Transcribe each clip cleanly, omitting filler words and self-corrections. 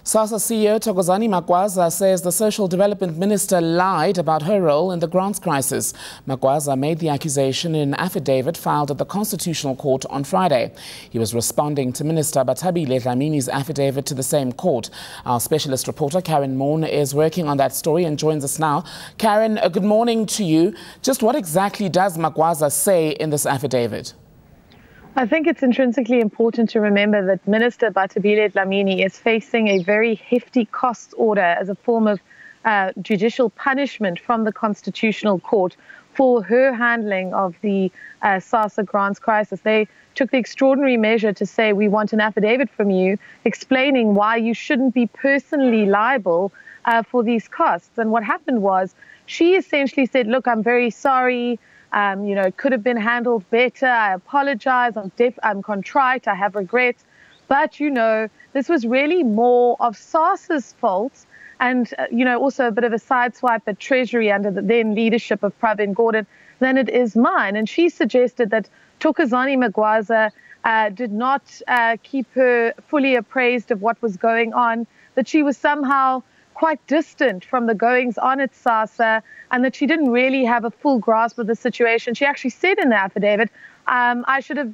Sassa CEO Thokozani Magwaza says the Social Development Minister lied about her role in the grants crisis. Magwaza made the accusation in an affidavit filed at the Constitutional Court on Friday. He was responding to Minister Dlamini's affidavit to the same court. Our specialist reporter Karyn Maughan is working on that story and joins us now. Karyn, good morning to you. Just what exactly does Magwaza say in this affidavit? I think it's intrinsically important to remember that Minister Dlamini is facing a very hefty cost order as a form of judicial punishment from the Constitutional Court for her handling of the Sassa grants crisis. They took the extraordinary measure to say, we want an affidavit from you explaining why you shouldn't be personally liable for these costs. And what happened was she essentially said, look, I'm very sorry. It could have been handled better. I apologize. I'm contrite. I have regrets. But, this was really more of Sassa's fault and, also a bit of a sideswipe at Treasury under the then leadership of Karyn Maughan than it is mine. And she suggested that Thokozani Magwaza did not keep her fully appraised of what was going on, that she was somehow quite distant from the goings-on at Sassa, and that she didn't really have a full grasp of the situation. She actually said in the affidavit, I should have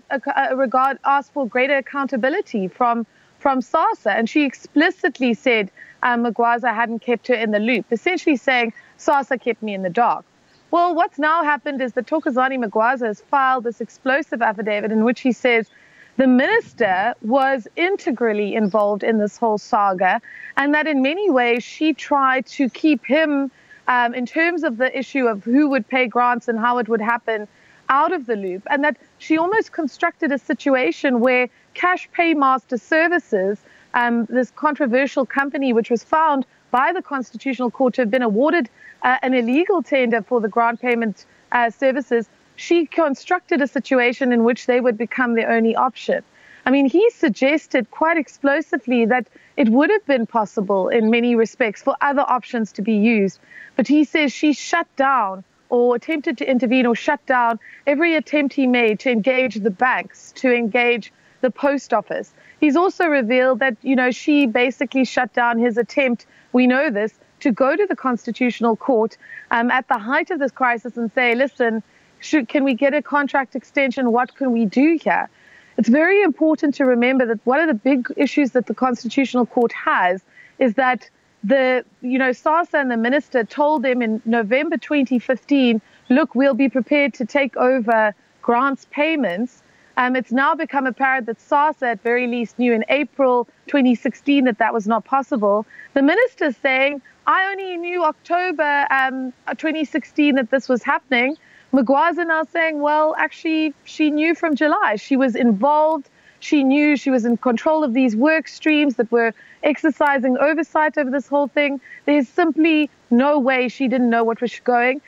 asked for greater accountability from Sassa. And she explicitly said Magwaza hadn't kept her in the loop, essentially saying, Sassa kept me in the dark. Well, what's now happened is that Thokozani Magwaza has filed this explosive affidavit in which he says the minister was integrally involved in this whole saga, and that in many ways she tried to keep him, in terms of the issue of who would pay grants and how it would happen, out of the loop, and that she almost constructed a situation where Cash Paymaster Services, this controversial company which was found by the Constitutional Court to have been awarded an illegal tender for the grant payment services, she constructed a situation in which they would become the only option. I mean, he suggested quite explosively that it would have been possible in many respects for other options to be used. But he says she shut down or attempted to intervene or shut down every attempt he made to engage the banks, to engage the post office. He's also revealed that, she basically shut down his attempt, we know this, to go to the Constitutional Court at the height of this crisis and say, listen, can we get a contract extension? What can we do here? It's very important to remember that one of the big issues that the Constitutional Court has is that Sassa and the minister told them in November 2015, look, we'll be prepared to take over grants payments. It's now become apparent that Sassa at very least knew in April 2016 that was not possible. The minister's saying, I only knew October 2016 that this was happening. Magwaza now saying, well, actually, she knew from July. She was involved. She knew she was in control of these work streams that were exercising oversight over this whole thing. There's simply no way she didn't know what was going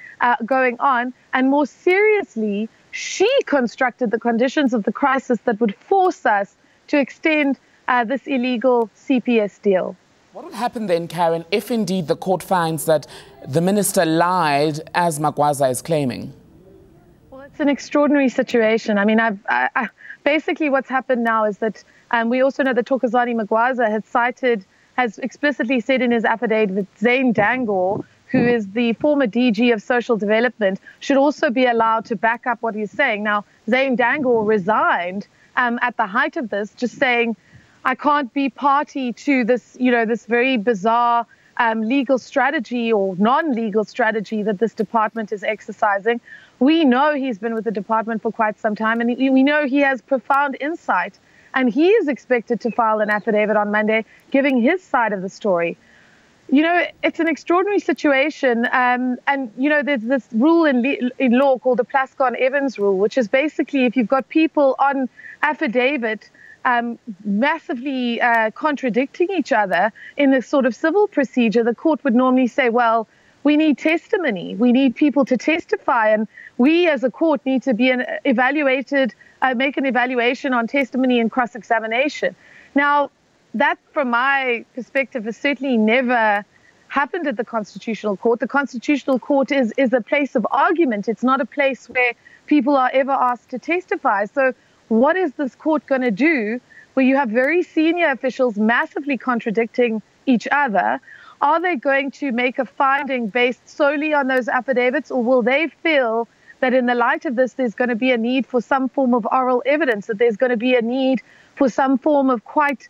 on. And more seriously, she constructed the conditions of the crisis that would force us to extend this illegal CPS deal. What would happen then, Karyn, if indeed the court finds that the minister lied, as Magwaza is claiming? Well, it's an extraordinary situation. I mean, basically what's happened now is that we also know that Thokozani Magwaza has explicitly said in his affidavit that Zane Dangor, who is the former DG of Social Development, should also be allowed to back up what he's saying. Now, Zane Dangor resigned at the height of this, just saying, I can't be party to this, this very bizarre legal strategy or non-legal strategy that this department is exercising. We know he's been with the department for quite some time, and we know he has profound insight. And he is expected to file an affidavit on Monday, giving his side of the story. It's an extraordinary situation. There's this rule in law called the Plaskon-Evans rule, which is basically if you've got people on affidavit massively contradicting each other in a sort of civil procedure, the court would normally say, well, we need testimony. We need people to testify. And we as a court need to be make an evaluation on testimony and cross-examination. Now, that, from my perspective, has certainly never happened at the Constitutional Court. The Constitutional Court is a place of argument. It's not a place where people are ever asked to testify. So what is this court going to do where you have very senior officials massively contradicting each other, are they going to make a finding based solely on those affidavits, or will they feel that in the light of this, there's going to be a need for some form of oral evidence, that there's going to be a need for some form of quite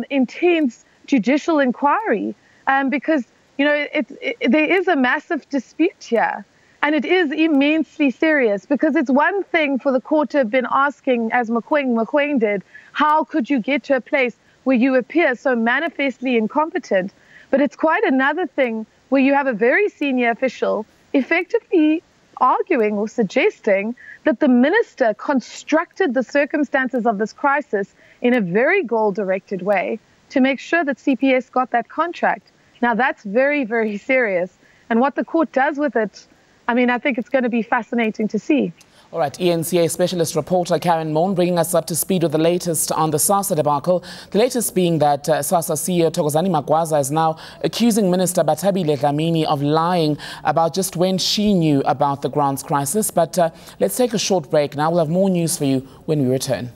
intense judicial inquiry? Because, there is a massive dispute here, and it is immensely serious, because it's one thing for the court to have been asking, as Mogoeng did, how could you get to a place where you appear so manifestly incompetent? But it's quite another thing where you have a very senior official effectively arguing or suggesting that the minister constructed the circumstances of this crisis in a very goal-directed way to make sure that CPS got that contract. Now, that's very, very serious. And what the court does with it, I think it's going to be fascinating to see. All right, ENCA specialist reporter Karyn Maughan bringing us up to speed with the latest on the Sassa debacle. The latest being that Sassa CEO Thokozani Magwaza is now accusing Minister Dlamini of lying about just when she knew about the grants crisis. But let's take a short break now. We'll have more news for you when we return.